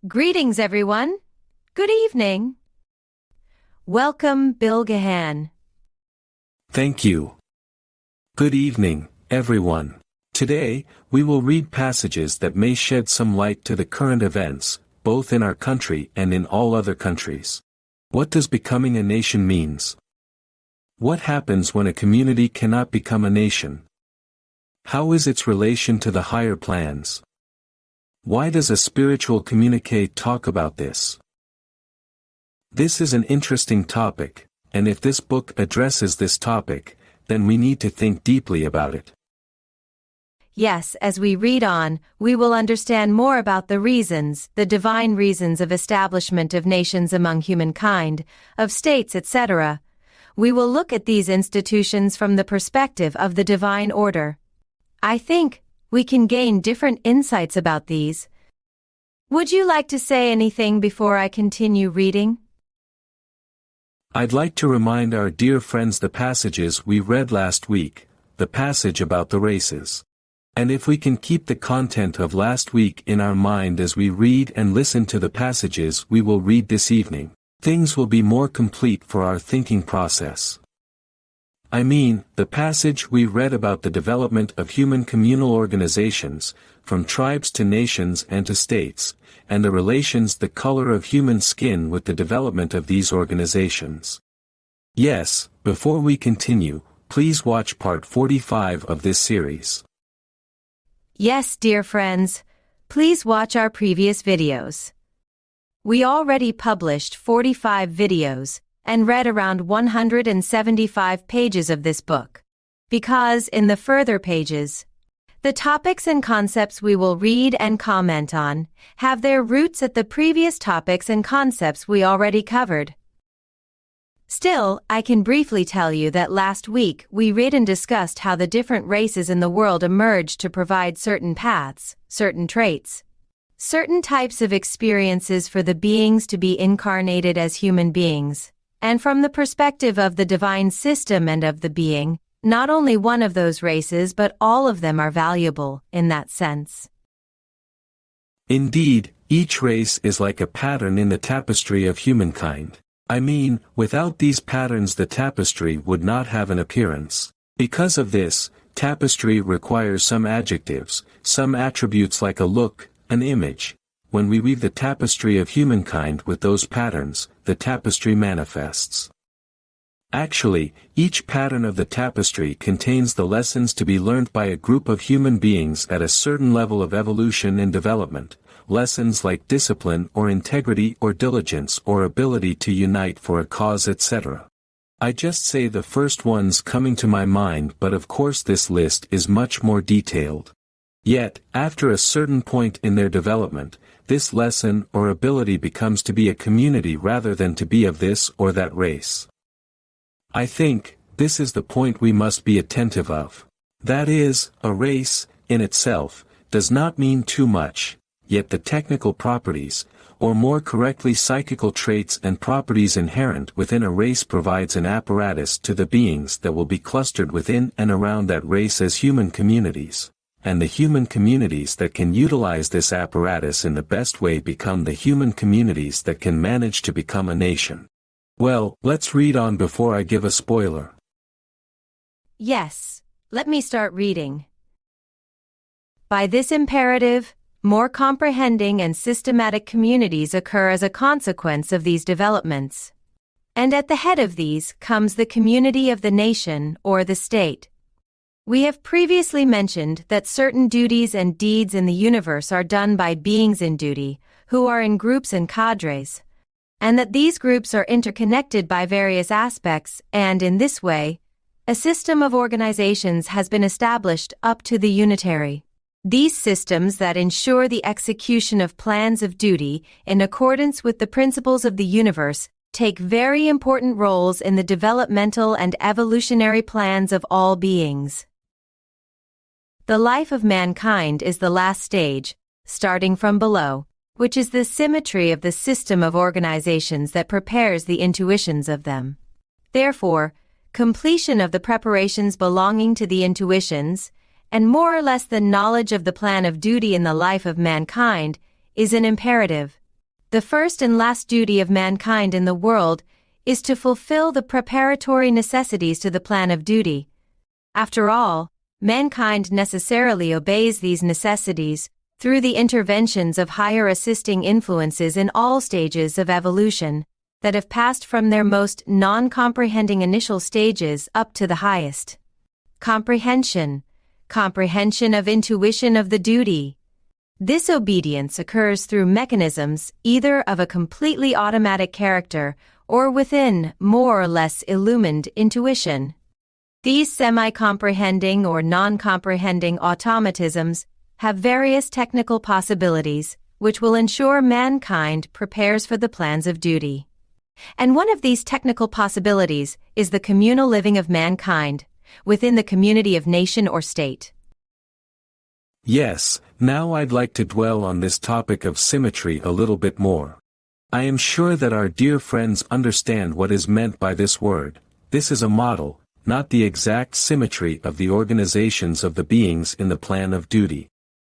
Greetings, everyone. Good evening. Welcome, Bilgehan. Thank you. Good evening, everyone. Today, we will read passages that may shed some light to the current events, both in our country and in all other countries. What does becoming a nation means? What happens when a community cannot become a nation? How is its relation to the higher plans? Why does a spiritual communiqué talk about this? This is an interesting topic, and if this book addresses this topic, then we need to think deeply about it. Yes, as we read on, we will understand more about the reasons, the divine reasons of establishment of nations among humankind, of states, etc. We will look at these institutions from the perspective of the divine order. I think we can gain different insights about these. Would you like to say anything before I continue reading? I'd like to remind our dear friends the passages we read last week, the passage about the races. And if we can keep the content of last week in our mind as we read and listen to the passages we will read this evening, things will be more complete for our thinking process. I mean, the passage we read about the development of human communal organizations, from tribes to nations and to states, and the relations the color of human skin with the development of these organizations. Yes, before we continue, please watch part 45 of this series. Yes, dear friends, please watch our previous videos. We already published 45 videos, and read around 175 pages of this book. Because in the further pages, the topics and concepts we will read and comment on have their roots at the previous topics and concepts we already covered. Still, I can briefly tell you that last week we read and discussed how the different races in the world emerged to provide certain paths, certain traits, certain types of experiences for the beings to be incarnated as human beings. And from the perspective of the divine system and of the being, not only one of those races but all of them are valuable, in that sense. Indeed, each race is like a pattern in the tapestry of humankind. I mean, without these patterns the tapestry would not have an appearance. Because of this, tapestry requires some adjectives, some attributes like a look, an image. When we weave the tapestry of humankind with those patterns, the tapestry manifests. Actually, each pattern of the tapestry contains the lessons to be learned by a group of human beings at a certain level of evolution and development, lessons like discipline or integrity or diligence or ability to unite for a cause, etc. I just say the first ones coming to my mind, but of course this list is much more detailed. Yet, after a certain point in their development, this lesson or ability becomes to be a community rather than to be of this or that race. I think, this is the point we must be attentive of. That is, a race, in itself, does not mean too much, yet the technical properties, or more correctly psychical traits and properties inherent within a race provides an apparatus to the beings that will be clustered within and around that race as human communities. And the human communities that can utilize this apparatus in the best way become the human communities that can manage to become a nation. Well, let's read on before I give a spoiler. Yes, let me start reading. By this imperative, more comprehending and systematic communities occur as a consequence of these developments. And at the head of these comes the community of the nation or the state. We have previously mentioned that certain duties and deeds in the universe are done by beings in duty, who are in groups and cadres, and that these groups are interconnected by various aspects, and in this way, a system of organizations has been established up to the unitary. These systems that ensure the execution of plans of duty in accordance with the principles of the universe take very important roles in the developmental and evolutionary plans of all beings. The life of mankind is the last stage, starting from below, which is the symmetry of the system of organizations that prepares the intuitions of them. Therefore, completion of the preparations belonging to the intuitions, and more or less the knowledge of the plan of duty in the life of mankind, is an imperative. The first and last duty of mankind in the world is to fulfill the preparatory necessities to the plan of duty. After all, mankind necessarily obeys these necessities through the interventions of higher assisting influences in all stages of evolution that have passed from their most non-comprehending initial stages up to the highest. Comprehension of intuition of the duty. This obedience occurs through mechanisms either of a completely automatic character or within more or less illumined intuition. These semi-comprehending or non-comprehending automatisms have various technical possibilities which will ensure mankind prepares for the plans of duty. And one of these technical possibilities is the communal living of mankind within the community of nation or state. Yes, now I'd like to dwell on this topic of symmetry a little bit more. I am sure that our dear friends understand what is meant by this word. This is a model, not the exact symmetry of the organizations of the beings in the plan of duty.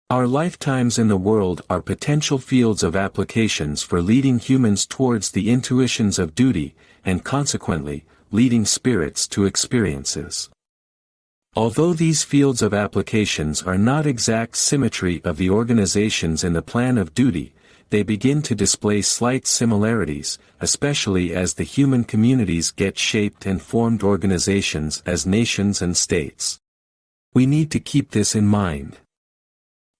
Our lifetimes in the world are potential fields of applications for leading humans towards the intuitions of duty, and consequently, leading spirits to experiences. Although these fields of applications are not exact symmetry of the organizations in the plan of duty, they begin to display slight similarities, especially as the human communities get shaped and formed organizations as nations and states. We need to keep this in mind.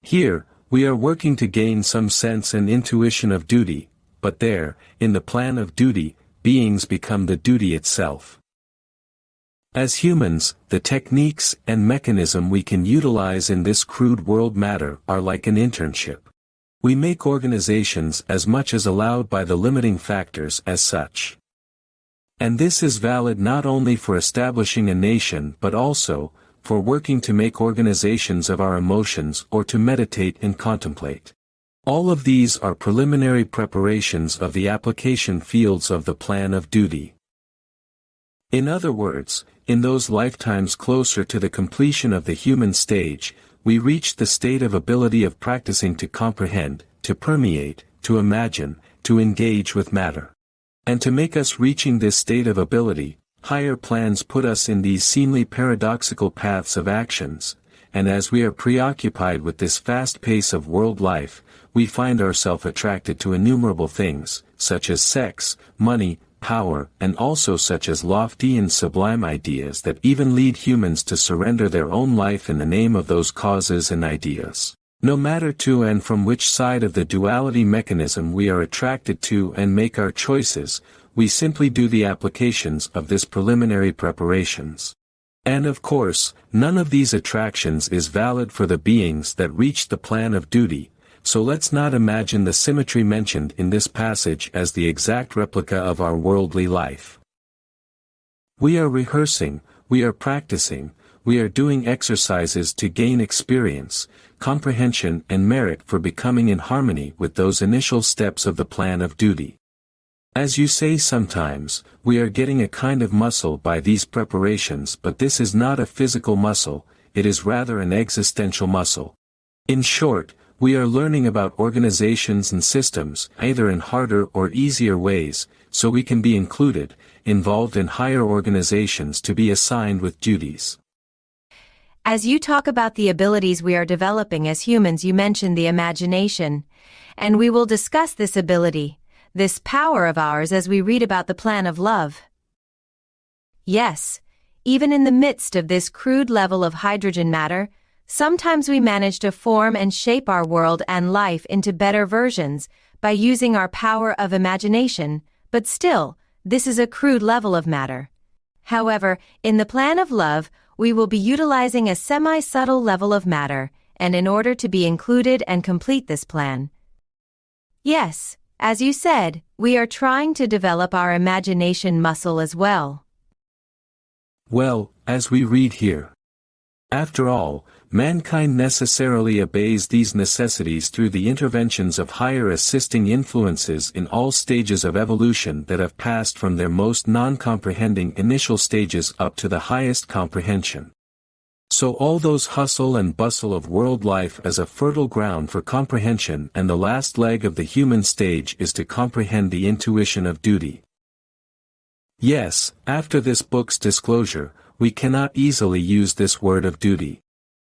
Here, we are working to gain some sense and intuition of duty, but there, in the plan of duty, beings become the duty itself. As humans, the techniques and mechanism we can utilize in this crude world matter are like an internship. We make organizations as much as allowed by the limiting factors as such. And this is valid not only for establishing a nation but also, for working to make organizations of our emotions or to meditate and contemplate. All of these are preliminary preparations of the application fields of the plan of duty. In other words, in those lifetimes closer to the completion of the human stage, we reach the state of ability of practicing to comprehend, to permeate, to imagine, to engage with matter. And to make us reaching this state of ability, higher plans put us in these seemingly paradoxical paths of actions, and as we are preoccupied with this fast pace of world life, we find ourselves attracted to innumerable things, such as sex, money, power, and also such as lofty and sublime ideas that even lead humans to surrender their own life in the name of those causes and ideas. No matter to and from which side of the duality mechanism we are attracted to and make our choices, we simply do the applications of this preliminary preparations. And of course, none of these attractions is valid for the beings that reach the plan of duty, so let's not imagine the symmetry mentioned in this passage as the exact replica of our worldly life. We are rehearsing, we are practicing, we are doing exercises to gain experience, comprehension and merit for becoming in harmony with those initial steps of the plan of duty. As you say sometimes, we are getting a kind of muscle by these preparations, but this is not a physical muscle, it is rather an existential muscle. In short, we are learning about organizations and systems, either in harder or easier ways, so we can be included, involved in higher organizations to be assigned with duties. As you talk about the abilities we are developing as humans, you mention the imagination, and we will discuss this ability, this power of ours as we read about the plan of love. Yes, even in the midst of this crude level of hydrogen matter, sometimes we manage to form and shape our world and life into better versions by using our power of imagination, but still, this is a crude level of matter. However, in the plan of love, we will be utilizing a semi-subtle level of matter, and in order to be included and complete this plan. Yes, as you said, we are trying to develop our imagination muscle as well. Well, as we read here. After all, mankind necessarily obeys these necessities through the interventions of higher assisting influences in all stages of evolution that have passed from their most non-comprehending initial stages up to the highest comprehension. So all those hustle and bustle of world life as a fertile ground for comprehension, and the last leg of the human stage is to comprehend the intuition of duty. Yes, after this book's disclosure, we cannot easily use this word of duty.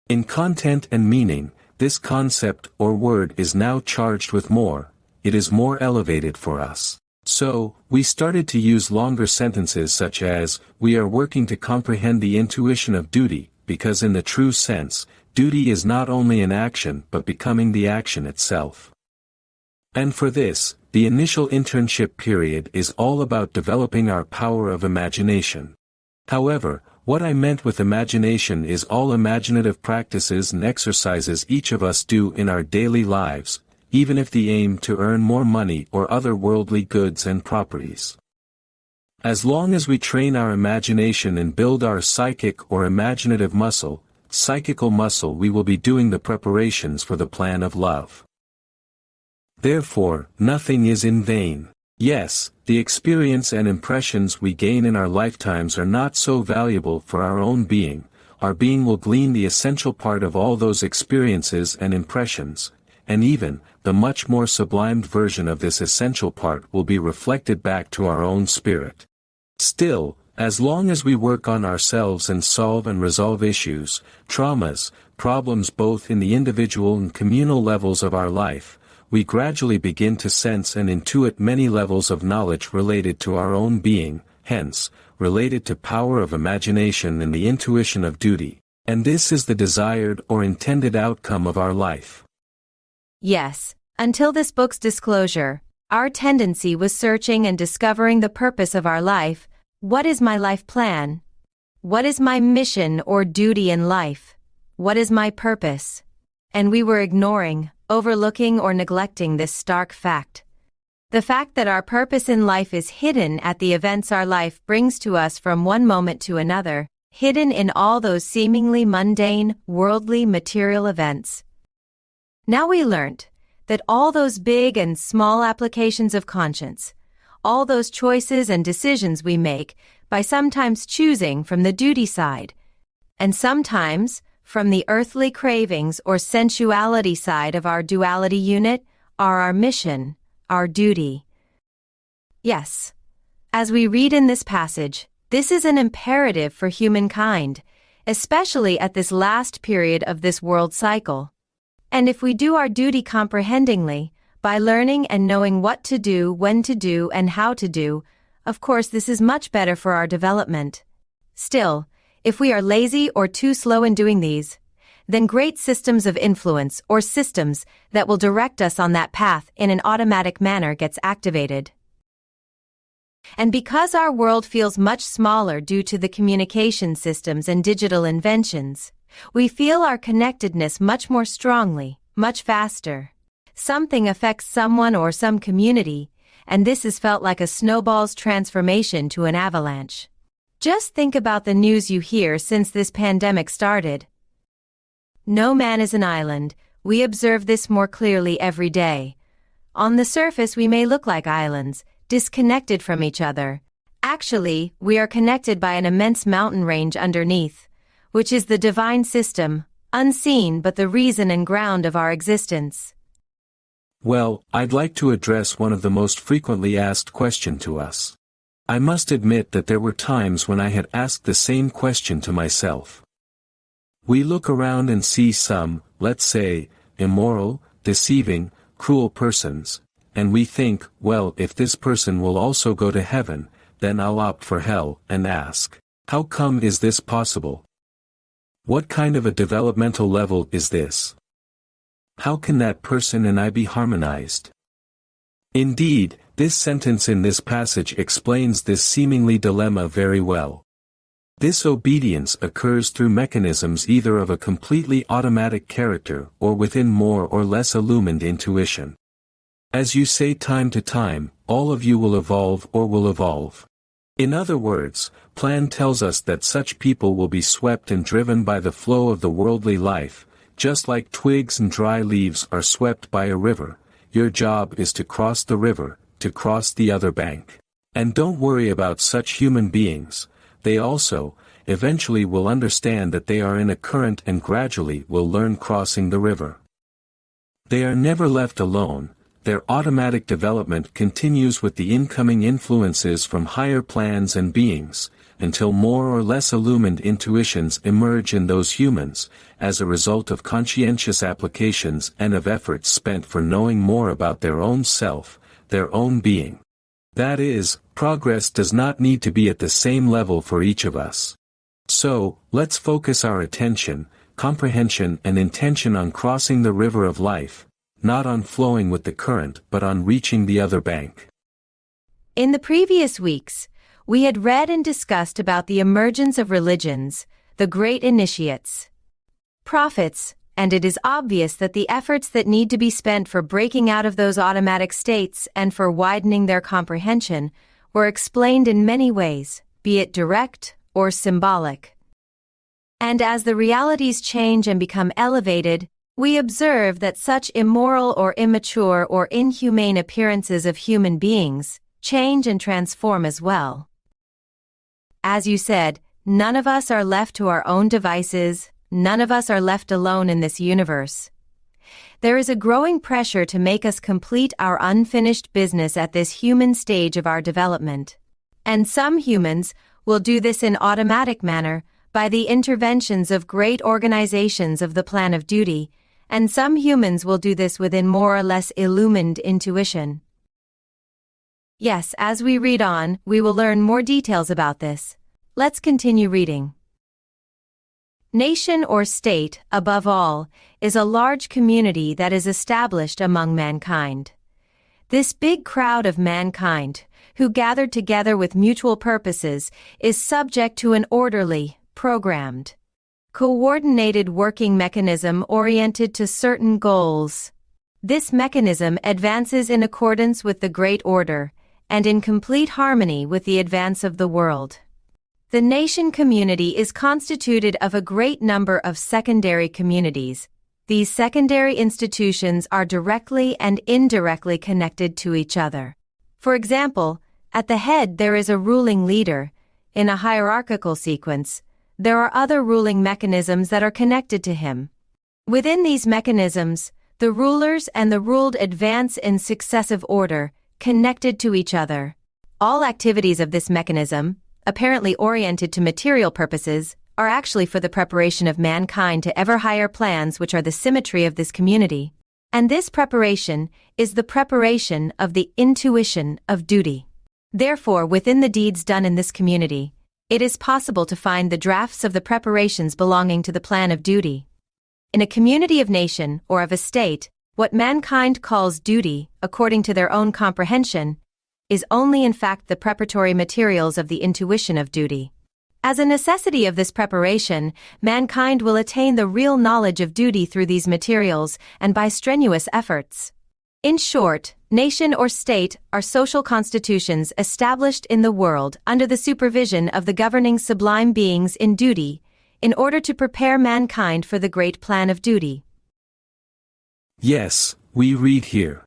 In content and meaning, this concept or word is now charged with more, it is more elevated for us. So, we started to use longer sentences such as, we are working to comprehend the intuition of duty, because in the true sense, duty is not only an action but becoming the action itself. And for this, the initial internship period is all about developing our power of imagination. However, what I meant with imagination is all imaginative practices and exercises each of us do in our daily lives, even if the aim to earn more money or other worldly goods and properties. As long as we train our imagination and build our psychic or imaginative muscle, psychical muscle, we will be doing the preparations for the plan of love. Therefore, nothing is in vain. Yes, the experience and impressions we gain in our lifetimes are not so valuable for our own being. Our being will glean the essential part of all those experiences and impressions, and even, the much more sublimed version of this essential part will be reflected back to our own spirit. Still, as long as we work on ourselves and solve and resolve issues, traumas, problems both in the individual and communal levels of our life, we gradually begin to sense and intuit many levels of knowledge related to our own being, hence, related to power of imagination and the intuition of duty, and this is the desired or intended outcome of our life. Yes, until this book's disclosure, our tendency was searching and discovering the purpose of our life. What is my life plan? What is my mission or duty in life? What is my purpose? And we were ignoring, overlooking or neglecting this stark fact. The fact that our purpose in life is hidden at the events our life brings to us from one moment to another, hidden in all those seemingly mundane, worldly, material events. Now we learnt that all those big and small applications of conscience, all those choices and decisions we make by sometimes choosing from the duty side, and sometimes from the earthly cravings or sensuality side of our duality unit, are our mission, our duty. Yes, as we read in this passage, this is an imperative for humankind, especially at this last period of this world cycle. And if we do our duty comprehendingly, by learning and knowing what to do, when to do, and how to do, of course this is much better for our development. Still, if we are lazy or too slow in doing these, then great systems of influence or systems that will direct us on that path in an automatic manner gets activated. And because our world feels much smaller due to the communication systems and digital inventions, we feel our connectedness much more strongly, much faster. Something affects someone or some community, and this is felt like a snowball's transformation to an avalanche. Just think about the news you hear since this pandemic started. No man is an island, we observe this more clearly every day. On the surface we may look like islands, disconnected from each other. Actually, we are connected by an immense mountain range underneath, which is the divine system, unseen but the reason and ground of our existence. Well, I'd like to address one of the most frequently asked questions to us. I must admit that there were times when I had asked the same question to myself. We look around and see some, let's say, immoral, deceiving, cruel persons, and we think, well, if this person will also go to heaven, then I'll opt for hell, and ask, how come is this possible? What kind of a developmental level is this? How can that person and I be harmonized? Indeed, this sentence in this passage explains this seemingly dilemma very well. This obedience occurs through mechanisms either of a completely automatic character or within more or less illumined intuition. As you say time to time, all of you will evolve or will evolve. In other words, Plan tells us that such people will be swept and driven by the flow of the worldly life, just like twigs and dry leaves are swept by a river. Your job is to cross the river, to cross the other bank. And don't worry about such human beings, they also, eventually will understand that they are in a current and gradually will learn crossing the river. They are never left alone. Their automatic development continues with the incoming influences from higher plans and beings, until more or less illumined intuitions emerge in those humans, as a result of conscientious applications and of efforts spent for knowing more about their own self, their own being. That is, progress does not need to be at the same level for each of us. So, let's focus our attention, comprehension and intention on crossing the river of life, not on flowing with the current but on reaching the other bank. In the previous weeks, we had read and discussed about the emergence of religions, the great initiates, prophets, and it is obvious that the efforts that need to be spent for breaking out of those automatic states and for widening their comprehension were explained in many ways, be it direct or symbolic. And as the realities change and become elevated, we observe that such immoral or immature or inhumane appearances of human beings change and transform as well. As you said, none of us are left to our own devices, none of us are left alone in this universe. There is a growing pressure to make us complete our unfinished business at this human stage of our development. And some humans will do this in automatic manner by the interventions of great organizations of the Plan of Duty, and some humans will do this within more or less illumined intuition. Yes, as we read on, we will learn more details about this. Let's continue reading. Nation or state, above all, is a large community that is established among mankind. This big crowd of mankind, who gathered together with mutual purposes, is subject to an orderly, programmed, coordinated working mechanism oriented to certain goals. This mechanism advances in accordance with the Great Order, and in complete harmony with the advance of the world. The nation community is constituted of a great number of secondary communities. These secondary institutions are directly and indirectly connected to each other. For example, at the head there is a ruling leader. In a hierarchical sequence, there are other ruling mechanisms that are connected to him. Within these mechanisms, the rulers and the ruled advance in successive order, connected to each other. All activities of this mechanism, apparently oriented to material purposes, are actually for the preparation of mankind to ever higher plans which are the symmetry of this community. And this preparation is the preparation of the intuition of duty. Therefore, within the deeds done in this community, it is possible to find the drafts of the preparations belonging to the plan of duty. In a community of nation or of a state, what mankind calls duty, according to their own comprehension, is only in fact the preparatory materials of the intuition of duty. As a necessity of this preparation, mankind will attain the real knowledge of duty through these materials and by strenuous efforts. In short, nation or state are social constitutions established in the world under the supervision of the governing sublime beings in duty, in order to prepare mankind for the great plan of duty. Yes, we read here.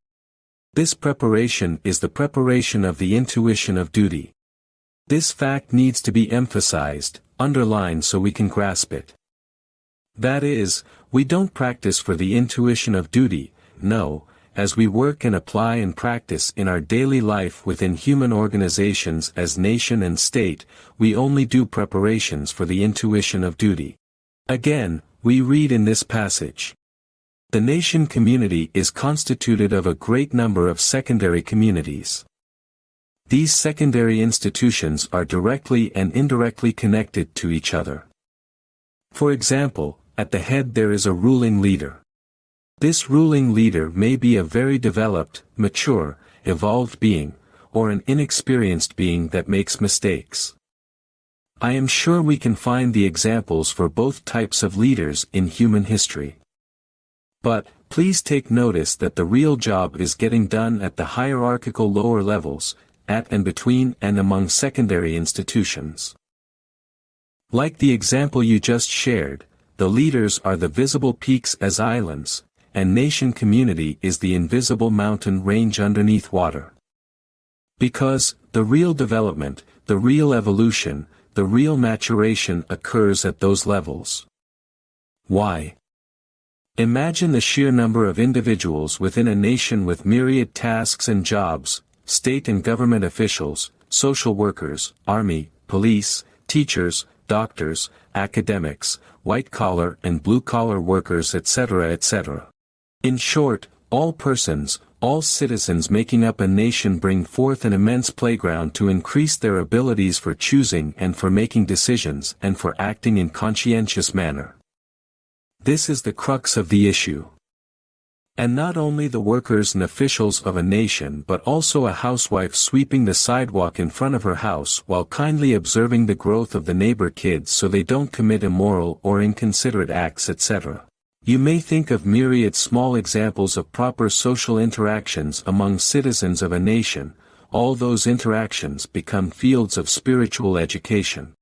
This preparation is the preparation of the intuition of duty. This fact needs to be emphasized, underlined so we can grasp it. That is, we don't practice for the intuition of duty, no, as we work and apply and practice in our daily life within human organizations as nation and state, we only do preparations for the intuition of duty. Again, we read in this passage. The nation community is constituted of a great number of secondary communities. These secondary institutions are directly and indirectly connected to each other. For example, at the head there is a ruling leader. This ruling leader may be a very developed, mature, evolved being, or an inexperienced being that makes mistakes. I am sure we can find the examples for both types of leaders in human history. But, please take notice that the real job is getting done at the hierarchical lower levels, at and between and among secondary institutions. Like the example you just shared, the leaders are the visible peaks as islands, and nation community is the invisible mountain range underneath water. Because, the real development, the real evolution, the real maturation occurs at those levels. Why? Imagine the sheer number of individuals within a nation with myriad tasks and jobs, state and government officials, social workers, army, police, teachers, doctors, academics, white-collar and blue-collar workers, etc., etc. In short, all persons, all citizens making up a nation bring forth an immense playground to increase their abilities for choosing and for making decisions and for acting in conscientious manner. This is the crux of the issue. And not only the workers and officials of a nation but also a housewife sweeping the sidewalk in front of her house while kindly observing the growth of the neighbor kids so they don't commit immoral or inconsiderate acts, etc. You may think of myriad small examples of proper social interactions among citizens of a nation. All those interactions become fields of spiritual education.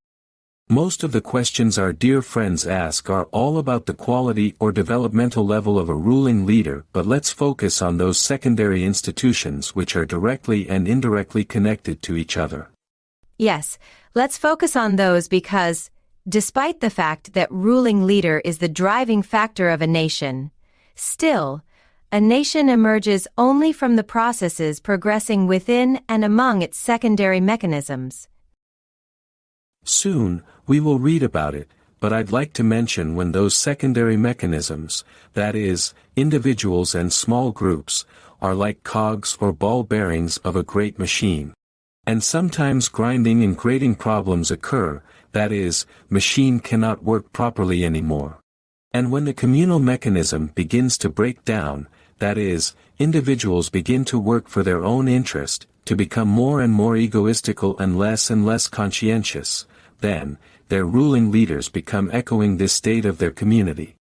Most of the questions our dear friends ask are all about the quality or developmental level of a ruling leader, but let's focus on those secondary institutions which are directly and indirectly connected to each other. Yes, let's focus on those because, despite the fact that ruling leader is the driving factor of a nation, still, a nation emerges only from the processes progressing within and among its secondary mechanisms. Soon, we will read about it, but I'd like to mention when those secondary mechanisms, that is, individuals and small groups, are like cogs or ball bearings of a great machine. And sometimes grinding and grating problems occur, that is, machine cannot work properly anymore. And when the communal mechanism begins to break down, that is, individuals begin to work for their own interest, to become more and more egoistical and less conscientious, then, their ruling leaders become echoing this state of their community.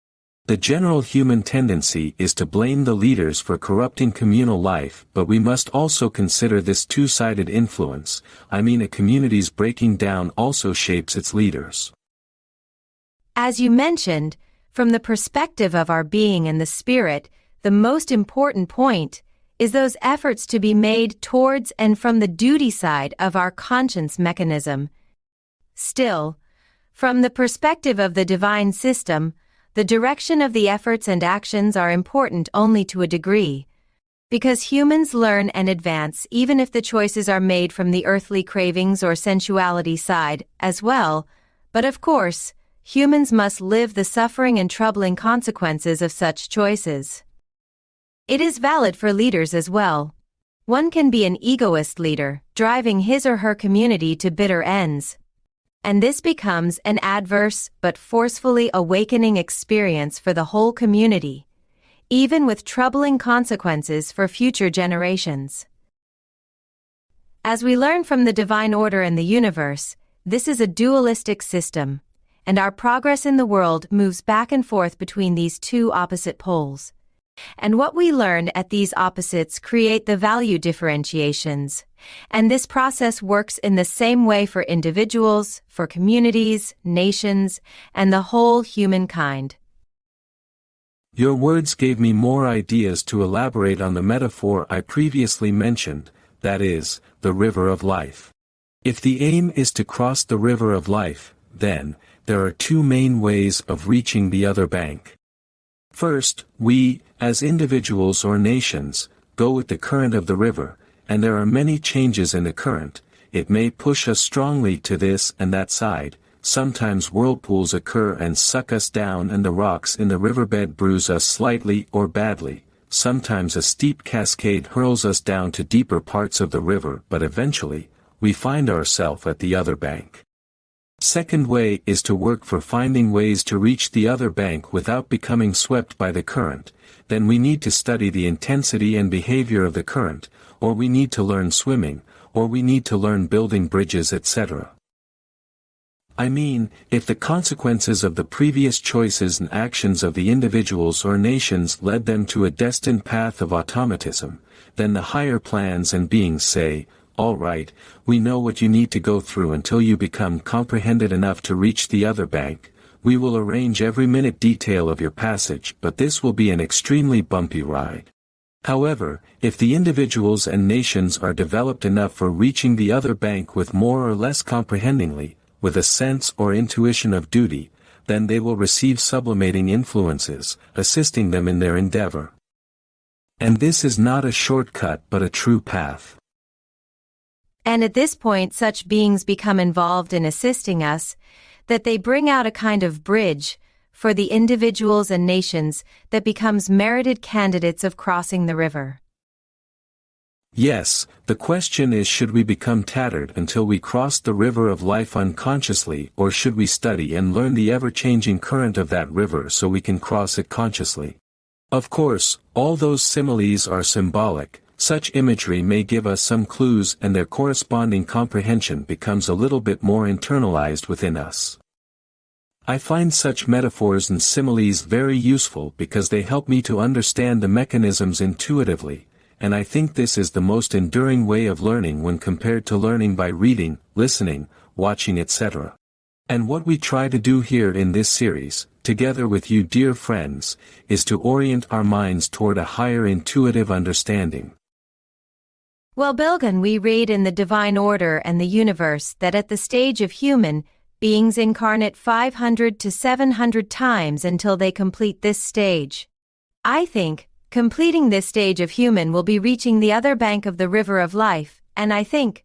The general human tendency is to blame the leaders for corrupting communal life, but we must also consider this two-sided influence. I mean, a community's breaking down also shapes its leaders. As you mentioned, from the perspective of our being and the spirit, the most important point is those efforts to be made towards and from the duty side of our conscience mechanism. Still, from the perspective of the divine system, the direction of the efforts and actions are important only to a degree, because humans learn and advance even if the choices are made from the earthly cravings or sensuality side as well, but of course, humans must live the suffering and troubling consequences of such choices. It is valid for leaders as well. One can be an egoist leader, driving his or her community to bitter ends. And this becomes an adverse but forcefully awakening experience for the whole community, even with troubling consequences for future generations. As we learn from the divine order in the universe, this is a dualistic system, and our progress in the world moves back and forth between these two opposite poles. And what we learn at these opposites create the value differentiations, and this process works in the same way for individuals, for communities, nations, and the whole humankind. Your words gave me more ideas to elaborate on the metaphor I previously mentioned, that is, the river of life. If the aim is to cross the river of life, then, there are two main ways of reaching the other bank. First, we, as individuals or nations, go with the current of the river, and there are many changes in the current. It may push us strongly to this and that side. Sometimes whirlpools occur and suck us down, and the rocks in the riverbed bruise us slightly or badly. Sometimes a steep cascade hurls us down to deeper parts of the river, but eventually, we find ourselves at the other bank. Second way is to work for finding ways to reach the other bank without becoming swept by the current. Then we need to study the intensity and behavior of the current, or we need to learn swimming, or we need to learn building bridges, etc. I mean, if the consequences of the previous choices and actions of the individuals or nations led them to a destined path of automatism, then the higher plans and beings say, all right, we know what you need to go through until you become comprehended enough to reach the other bank. We will arrange every minute detail of your passage, but this will be an extremely bumpy ride. However, if the individuals and nations are developed enough for reaching the other bank with more or less comprehendingly, with a sense or intuition of duty, then they will receive sublimating influences, assisting them in their endeavor. And this is not a shortcut but a true path. And at this point such beings become involved in assisting us, that they bring out a kind of bridge for the individuals and nations that becomes merited candidates of crossing the river. Yes, the question is, should we become tattered until we cross the river of life unconsciously, or should we study and learn the ever-changing current of that river so we can cross it consciously? Of course, all those similes are symbolic. Such imagery may give us some clues and their corresponding comprehension becomes a little bit more internalized within us. I find such metaphors and similes very useful because they help me to understand the mechanisms intuitively, and I think this is the most enduring way of learning when compared to learning by reading, listening, watching, etc. And what we try to do here in this series, together with you dear friends, is to orient our minds toward a higher intuitive understanding. Well, Bilgehan, we read in the divine order and the universe that at the stage of human, beings incarnate 500 to 700 times until they complete this stage. I think, completing this stage of human will be reaching the other bank of the river of life, and I think,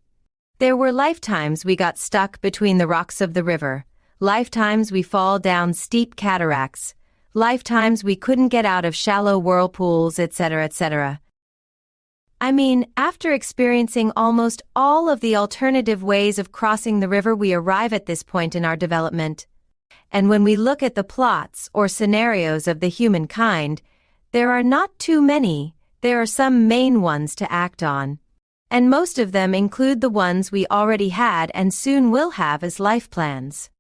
there were lifetimes we got stuck between the rocks of the river, lifetimes we fall down steep cataracts, lifetimes we couldn't get out of shallow whirlpools, etc., etc. I mean, after experiencing almost all of the alternative ways of crossing the river, we arrive at this point in our development. And when we look at the plots or scenarios of the humankind, there are not too many, there are some main ones to act on. And most of them include the ones we already had and soon will have as life plans.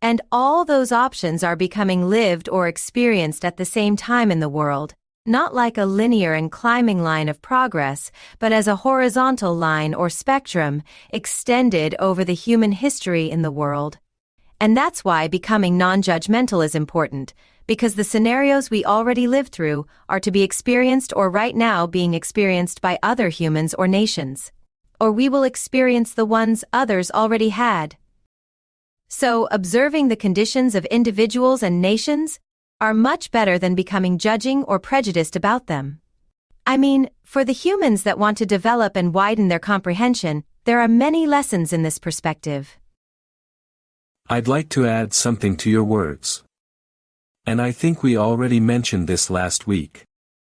And all those options are becoming lived or experienced at the same time in the world. Not like a linear and climbing line of progress, but as a horizontal line or spectrum extended over the human history in the world. And that's why becoming non-judgmental is important, because the scenarios we already lived through are to be experienced or right now being experienced by other humans or nations. Or we will experience the ones others already had. So, observing the conditions of individuals and nations are much better than becoming judging or prejudiced about them. I mean, for the humans that want to develop and widen their comprehension, there are many lessons in this perspective. I'd like to add something to your words. And I think we already mentioned this last week.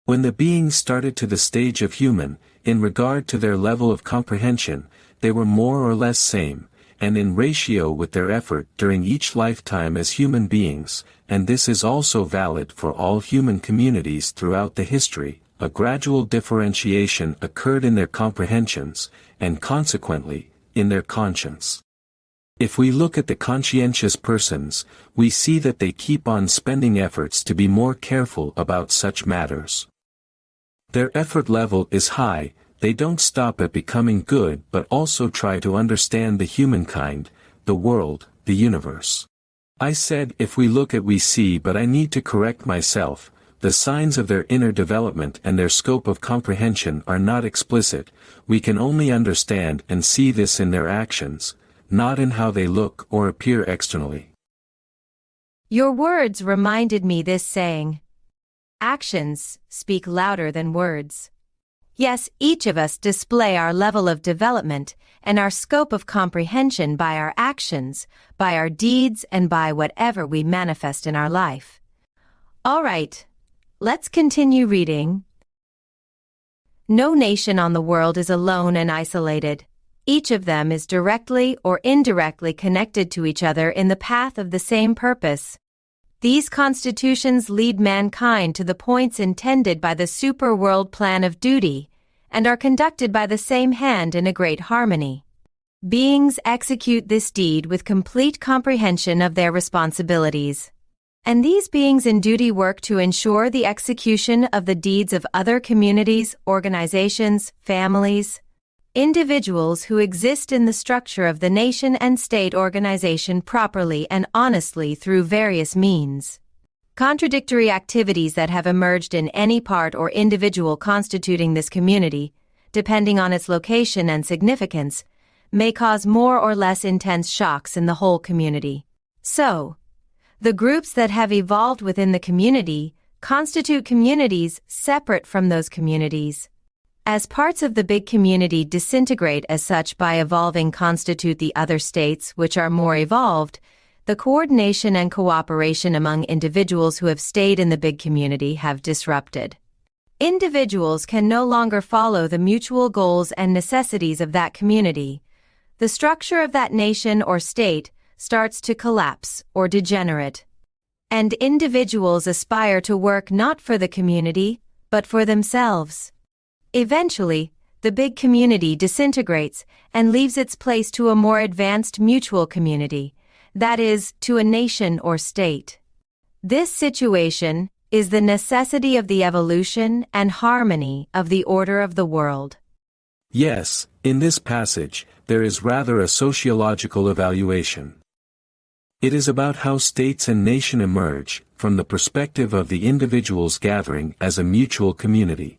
When the beings started to the stage of human, in regard to their level of comprehension, they were more or less same, and in ratio with their effort during each lifetime as human beings, and this is also valid for all human communities throughout the history. A gradual differentiation occurred in their comprehensions, and consequently, in their conscience. If we look at the conscientious persons, we see that they keep on spending efforts to be more careful about such matters. Their effort level is high. They don't stop at becoming good but also try to understand the humankind, the world, the universe. I said if we look at we see, but I need to correct myself. The signs of their inner development and their scope of comprehension are not explicit. We can only understand and see this in their actions, not in how they look or appear externally. Your words reminded me this saying. Actions speak louder than words. Yes, each of us display our level of development and our scope of comprehension by our actions, by our deeds, and by whatever we manifest in our life. All right, let's continue reading. No nation on the world is alone and isolated. Each of them is directly or indirectly connected to each other in the path of the same purpose. These constitutions lead mankind to the points intended by the superworld plan of duty, and are conducted by the same hand in a great harmony. Beings execute this deed with complete comprehension of their responsibilities. And these beings in duty work to ensure the execution of the deeds of other communities, organizations, families, individuals who exist in the structure of the nation and state organization properly and honestly through various means. Contradictory activities that have emerged in any part or individual constituting this community, depending on its location and significance, may cause more or less intense shocks in the whole community. So, the groups that have evolved within the community constitute communities separate from those communities. As parts of the big community disintegrate as such by evolving constitute the other states which are more evolved, the coordination and cooperation among individuals who have stayed in the big community have disrupted. Individuals can no longer follow the mutual goals and necessities of that community. The structure of that nation or state starts to collapse or degenerate. And individuals aspire to work not for the community, but for themselves. Eventually, the big community disintegrates and leaves its place to a more advanced mutual community, that is, to a nation or state. This situation is the necessity of the evolution and harmony of the order of the world. Yes, in this passage, there is rather a sociological evaluation. It is about how states and nation emerge, from the perspective of the individuals gathering as a mutual community.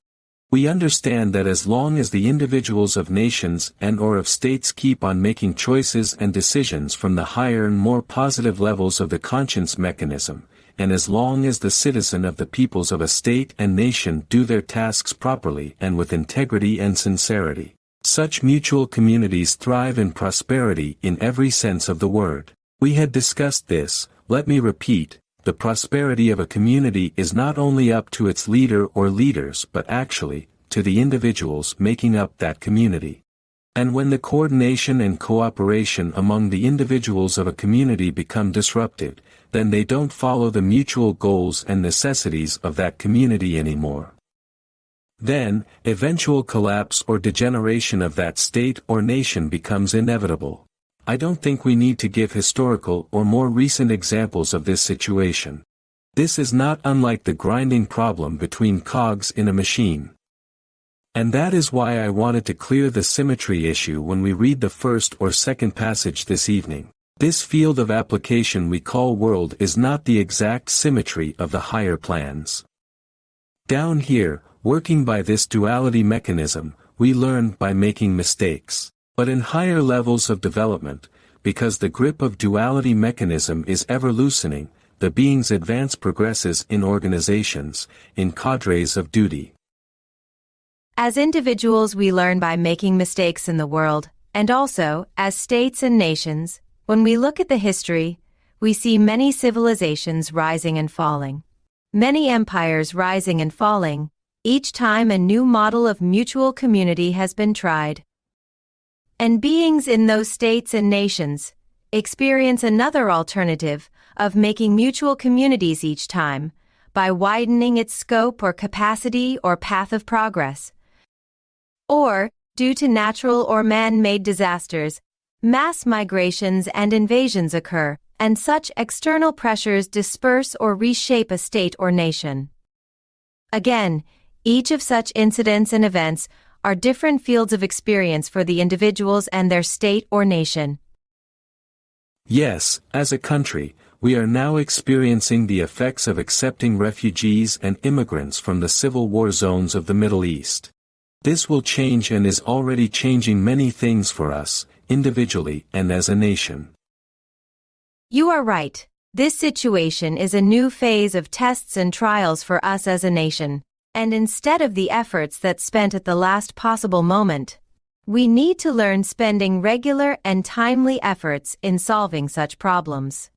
We understand that as long as the individuals of nations and/or of states keep on making choices and decisions from the higher and more positive levels of the conscience mechanism, and as long as the citizen of the peoples of a state and nation do their tasks properly and with integrity and sincerity, such mutual communities thrive in prosperity in every sense of the word. We had discussed this. Let me repeat, the prosperity of a community is not only up to its leader or leaders but actually, to the individuals making up that community. And when the coordination and cooperation among the individuals of a community become disrupted, then they don't follow the mutual goals and necessities of that community anymore. Then, eventual collapse or degeneration of that state or nation becomes inevitable. I don't think we need to give historical or more recent examples of this situation. This is not unlike the grinding problem between cogs in a machine. And that is why I wanted to clear the symmetry issue when we read the first or second passage this evening. This field of application we call world is not the exact symmetry of the higher plans. Down here, working by this duality mechanism, we learn by making mistakes. But in higher levels of development, because the grip of duality mechanism is ever loosening, the being's advance progresses in organizations, in cadres of duty. As individuals we learn by making mistakes in the world, and also, as states and nations, when we look at the history, we see many civilizations rising and falling. Many empires rising and falling, each time a new model of mutual community has been tried. And beings in those states and nations experience another alternative of making mutual communities each time, by widening its scope or capacity or path of progress. Or, due to natural or man-made disasters, mass migrations and invasions occur, and such external pressures disperse or reshape a state or nation. Again, each of such incidents and events are different fields of experience for the individuals and their state or nation. Yes, as a country, we are now experiencing the effects of accepting refugees and immigrants from the civil war zones of the Middle East. This will change and is already changing many things for us, individually and as a nation. You are right. This situation is a new phase of tests and trials for us as a nation. And instead of the efforts that spent at the last possible moment, we need to learn spending regular and timely efforts in solving such problems.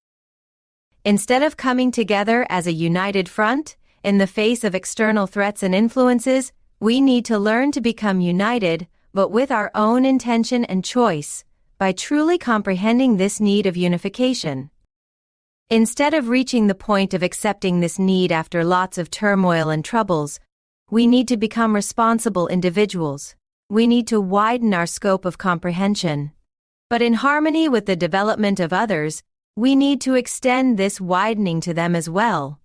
Instead of coming together as a united front, in the face of external threats and influences, we need to learn to become united, but with our own intention and choice, by truly comprehending this need of unification. Instead of reaching the point of accepting this need after lots of turmoil and troubles, we need to become responsible individuals. We need to widen our scope of comprehension. But in harmony with the development of others, we need to extend this widening to them as well.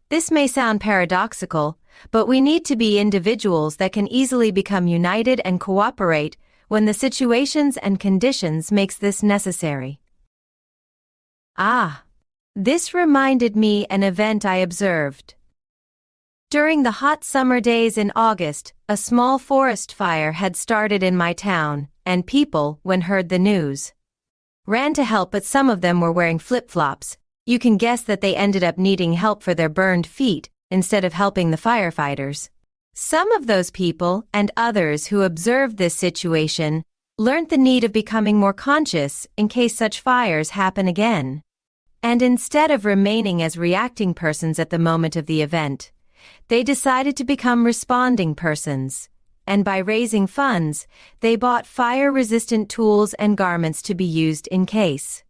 This may sound paradoxical, but we need to be individuals that can easily become united and cooperate when the situations and conditions makes this necessary. This reminded me an event I observed. During the hot summer days in August, a small forest fire had started in my town, and people, when heard the news, ran to help, but some of them were wearing flip-flops. You can guess that they ended up needing help for their burned feet instead of helping the firefighters. Some of those people and others who observed this situation learned the need of becoming more conscious in case such fires happen again. And instead of remaining as reacting persons at the moment of the event, they decided to become responding persons. And by raising funds, they bought fire-resistant tools and garments to be used in case.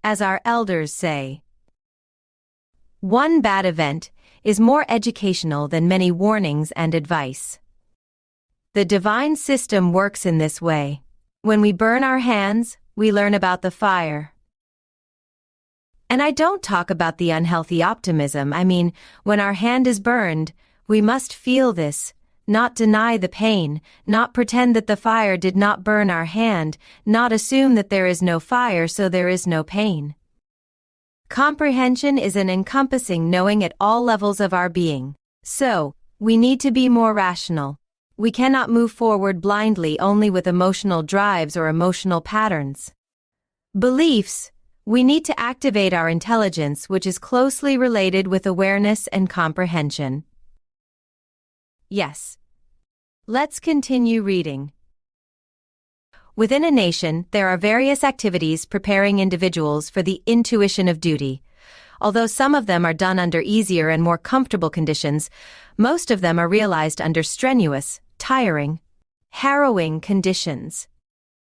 As our elders say, one bad event is more educational than many warnings and advice. The divine system works in this way. When we burn our hands, we learn about the fire. And I don't talk about the unhealthy optimism. I mean, when our hand is burned, we must feel this, not deny the pain, not pretend that the fire did not burn our hand, not assume that there is no fire so there is no pain. Comprehension is an encompassing knowing at all levels of our being. So, we need to be more rational. We cannot move forward blindly only with emotional drives or emotional patterns. Beliefs. We need to activate our intelligence, which is closely related with awareness and comprehension. Yes. Let's continue reading. Within a nation, there are various activities preparing individuals for the intuition of duty. Although some of them are done under easier and more comfortable conditions, most of them are realized under strenuous, tiring, harrowing conditions.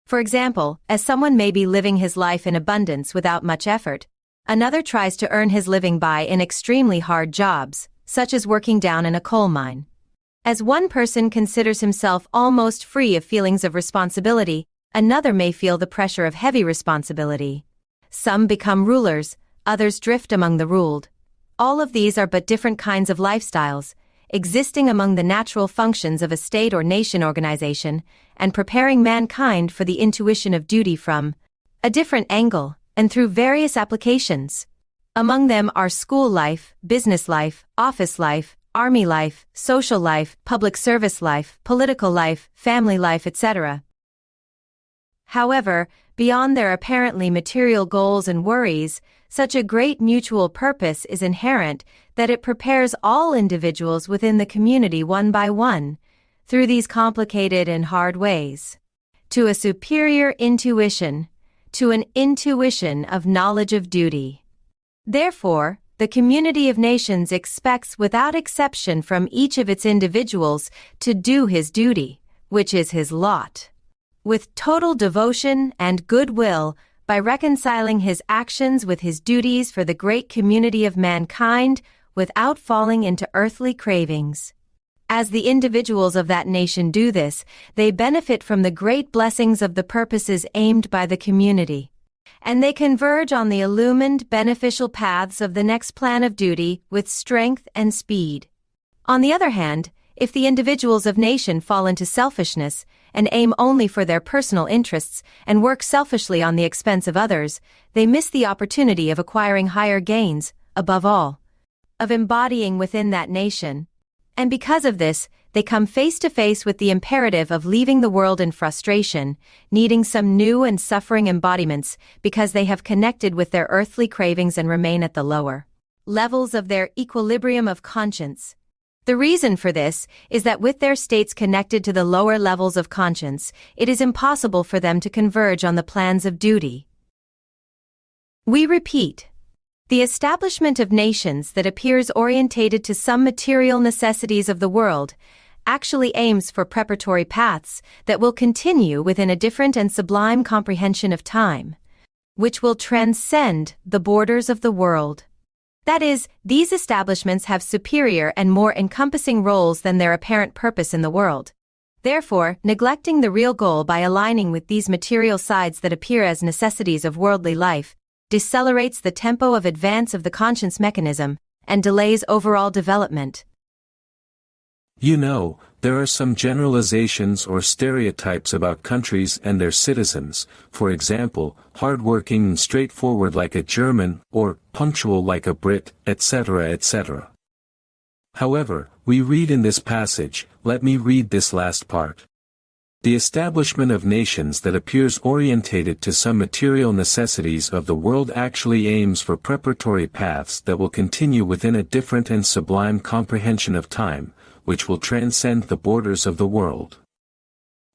For example, as someone may be living his life in abundance without much effort, another tries to earn his living by in extremely hard jobs, such as working down in a coal mine. As one person considers himself almost free of feelings of responsibility, another may feel the pressure of heavy responsibility. Some become rulers, others drift among the ruled. All of these are but different kinds of lifestyles, existing among the natural functions of a state or nation organization, and preparing mankind for the intuition of duty from a different angle, and through various applications. Among them are school life, business life, office life, army life, social life, public service life, political life, family life, etc. However, beyond their apparently material goals and worries, such a great mutual purpose is inherent that it prepares all individuals within the community one by one, through these complicated and hard ways, to a superior intuition, to an intuition of knowledge of duty. Therefore, the community of nations expects without exception from each of its individuals to do his duty, which is his lot, with total devotion and goodwill, by reconciling his actions with his duties for the great community of mankind without falling into earthly cravings. As the individuals of that nation do this, they benefit from the great blessings of the purposes aimed by the community, and they converge on the illumined, beneficial paths of the next plan of duty with strength and speed. On the other hand, if the individuals of nation fall into selfishness and aim only for their personal interests and work selfishly on the expense of others, they miss the opportunity of acquiring higher gains, above all, of embodying within that nation. And because of this, they come face to face with the imperative of leaving the world in frustration, needing some new and suffering embodiments because they have connected with their earthly cravings and remain at the lower levels of their equilibrium of conscience. The reason for this is that with their states connected to the lower levels of conscience, it is impossible for them to converge on the plans of duty. We repeat. The establishment of nations that appears orientated to some material necessities of the world actually aims for preparatory paths that will continue within a different and sublime comprehension of time, which will transcend the borders of the world. That is, these establishments have superior and more encompassing roles than their apparent purpose in the world. Therefore, neglecting the real goal by aligning with these material sides that appear as necessities of worldly life decelerates the tempo of advance of the conscience mechanism and delays overall development. You know, there are some generalizations or stereotypes about countries and their citizens, for example, hardworking and straightforward like a German, or punctual like a Brit, etc., etc. However, we read in this passage, let me read this last part. The establishment of nations that appears orientated to some material necessities of the world actually aims for preparatory paths that will continue within a different and sublime comprehension of time, which will transcend the borders of the world.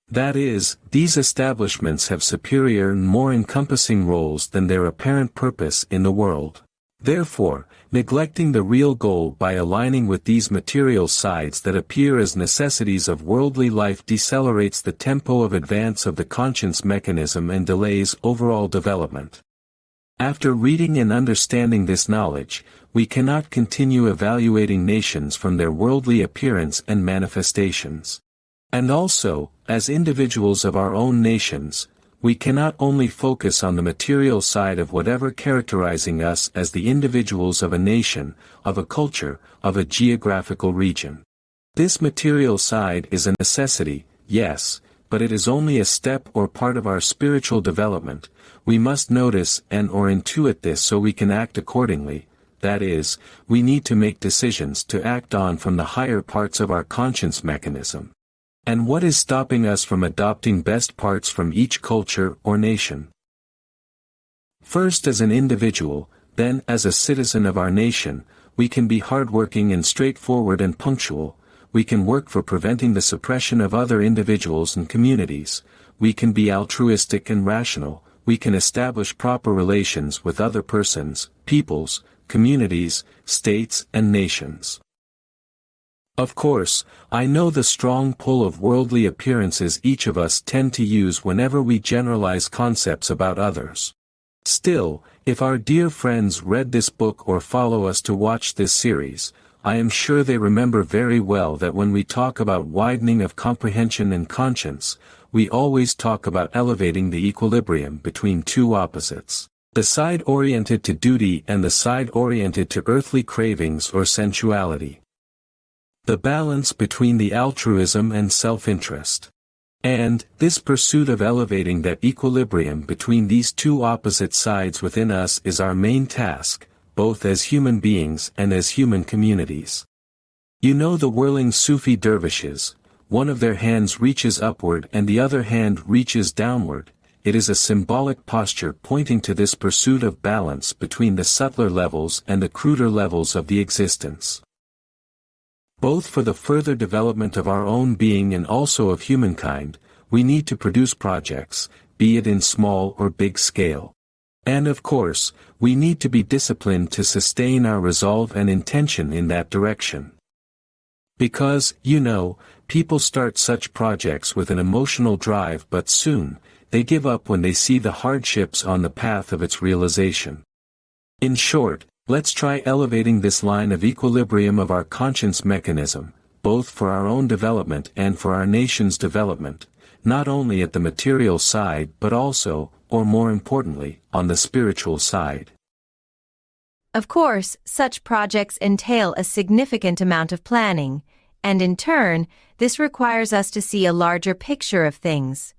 That is, these establishments have superior and more encompassing roles than their apparent purpose in the world. Therefore, neglecting the real goal by aligning with these material sides that appear as necessities of worldly life decelerates the tempo of advance of the conscience mechanism and delays overall development. After reading and understanding this knowledge, we cannot continue evaluating nations from their worldly appearance and manifestations. And also, as individuals of our own nations, we cannot only focus on the material side of whatever characterizing us as the individuals of a nation, of a culture, of a geographical region. This material side is a necessity, yes, but it is only a step or part of our spiritual development. We must notice and/or intuit this so we can act accordingly. That is, we need to make decisions to act on from the higher parts of our conscience mechanism. And what is stopping us from adopting best parts from each culture or nation? First as an individual, then as a citizen of our nation, we can be hardworking and straightforward and punctual. We can work for preventing the suppression of other individuals and communities. We can be altruistic and rational. We can establish proper relations with other persons, peoples, communities, states and nations. Of course, I know the strong pull of worldly appearances each of us tend to use whenever we generalize concepts about others. Still, if our dear friends read this book or follow us to watch this series, I am sure they remember very well that when we talk about widening of comprehension and conscience, we always talk about elevating the equilibrium between two opposites, the side oriented to duty and the side oriented to earthly cravings or sensuality. The balance between the altruism and self-interest. And, this pursuit of elevating that equilibrium between these two opposite sides within us is our main task, both as human beings and as human communities. You know the whirling Sufi dervishes, one of their hands reaches upward and the other hand reaches downward. It is a symbolic posture pointing to this pursuit of balance between the subtler levels and the cruder levels of the existence. Both for the further development of our own being and also of humankind, we need to produce projects, be it in small or big scale. And of course, we need to be disciplined to sustain our resolve and intention in that direction. Because, you know, people start such projects with an emotional drive but soon, they give up when they see the hardships on the path of its realization. In short, let's try elevating this line of equilibrium of our conscience mechanism, both for our own development and for our nation's development, not only at the material side but also, or more importantly, on the spiritual side. Of course, such projects entail a significant amount of planning, and in turn, this requires us to see a larger picture of things.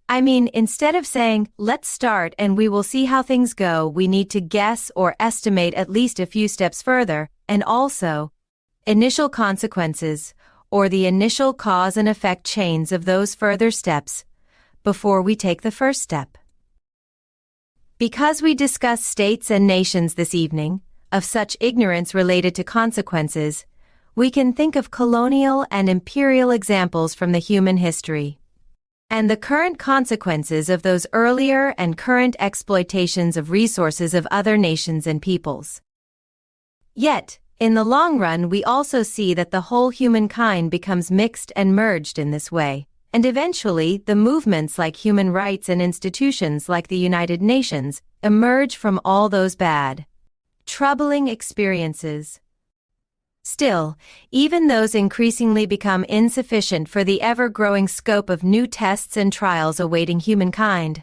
I mean, instead of saying, let's start and we will see how things go, we need to guess or estimate at least a few steps further, and also, initial consequences, or the initial cause and effect chains of those further steps, before we take the first step. Because we discuss states and nations this evening, of such ignorance related to consequences, we can think of colonial and imperial examples from the human history, and the current consequences of those earlier and current exploitations of resources of other nations and peoples. Yet, in the long run we also see that the whole humankind becomes mixed and merged in this way, and eventually the movements like human rights and institutions like the United Nations emerge from all those bad, troubling experiences. Still, even those increasingly become insufficient for the ever-growing scope of new tests and trials awaiting humankind.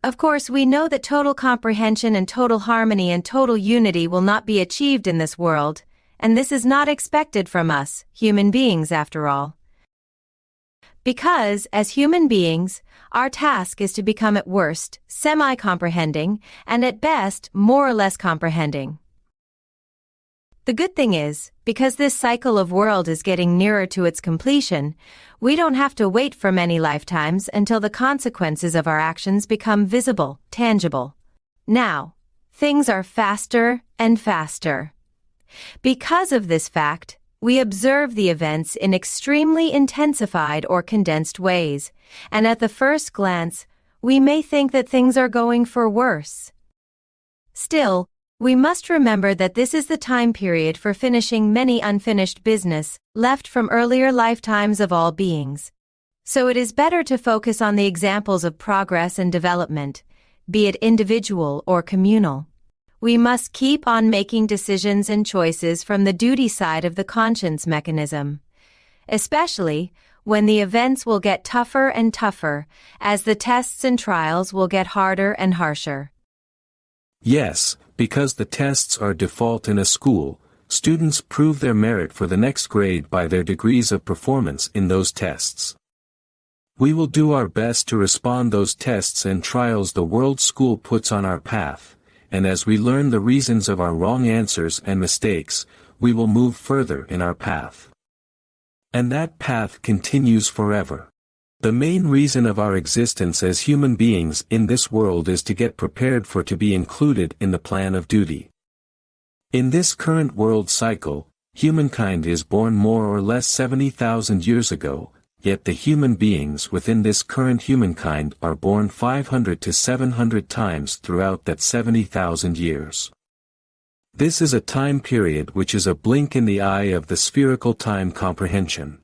Of course, we know that total comprehension and total harmony and total unity will not be achieved in this world, and this is not expected from us, human beings after all. Because, as human beings, our task is to become at worst semi-comprehending, and at best more or less comprehending. The good thing is, because this cycle of world is getting nearer to its completion, we don't have to wait for many lifetimes until the consequences of our actions become visible, tangible. Now, things are faster and faster. Because of this fact, we observe the events in extremely intensified or condensed ways, and at the first glance, we may think that things are going for worse. Still, we must remember that this is the time period for finishing many unfinished business left from earlier lifetimes of all beings. So it is better to focus on the examples of progress and development, be it individual or communal. We must keep on making decisions and choices from the duty side of the conscience mechanism, especially when the events will get tougher and tougher as the tests and trials will get harder and harsher. Yes, because the tests are default in a school, students prove their merit for the next grade by their degrees of performance in those tests. We will do our best to respond those tests and trials the world school puts on our path, and as we learn the reasons of our wrong answers and mistakes, we will move further in our path. And that path continues forever. The main reason of our existence as human beings in this world is to get prepared for to be included in the plan of duty. In this current world cycle, humankind is born more or less 70,000 years ago, yet the human beings within this current humankind are born 500 to 700 times throughout that 70,000 years. This is a time period which is a blink in the eye of the spherical time comprehension.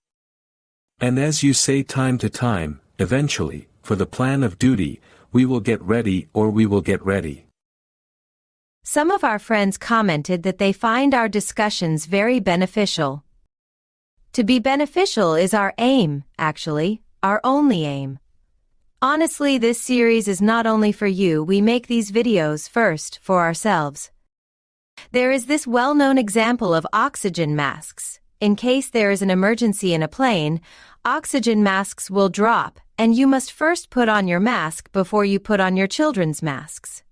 And as you say time to time, eventually, for the plan of duty, we will get ready or we will get ready. Some of our friends commented that they find our discussions very beneficial. To be beneficial is our aim, actually, our only aim. Honestly, this series is not only for you, we make these videos first for ourselves. There is this well-known example of oxygen masks. In case there is an emergency in a plane, oxygen masks will drop, and you must first put on your mask before you put on your children's masks.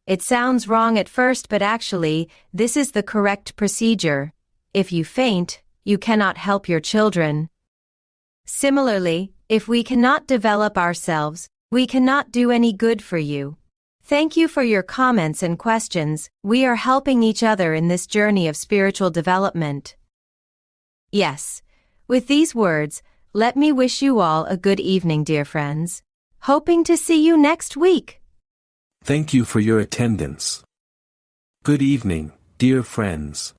It sounds wrong at first, but actually, this is the correct procedure. If you faint, you cannot help your children. Similarly, if we cannot develop ourselves, we cannot do any good for you. Thank you for your comments and questions. We are helping each other in this journey of spiritual development. Yes. With these words, let me wish you all a good evening, dear friends. Hoping to see you next week. Thank you for your attendance. Good evening, dear friends.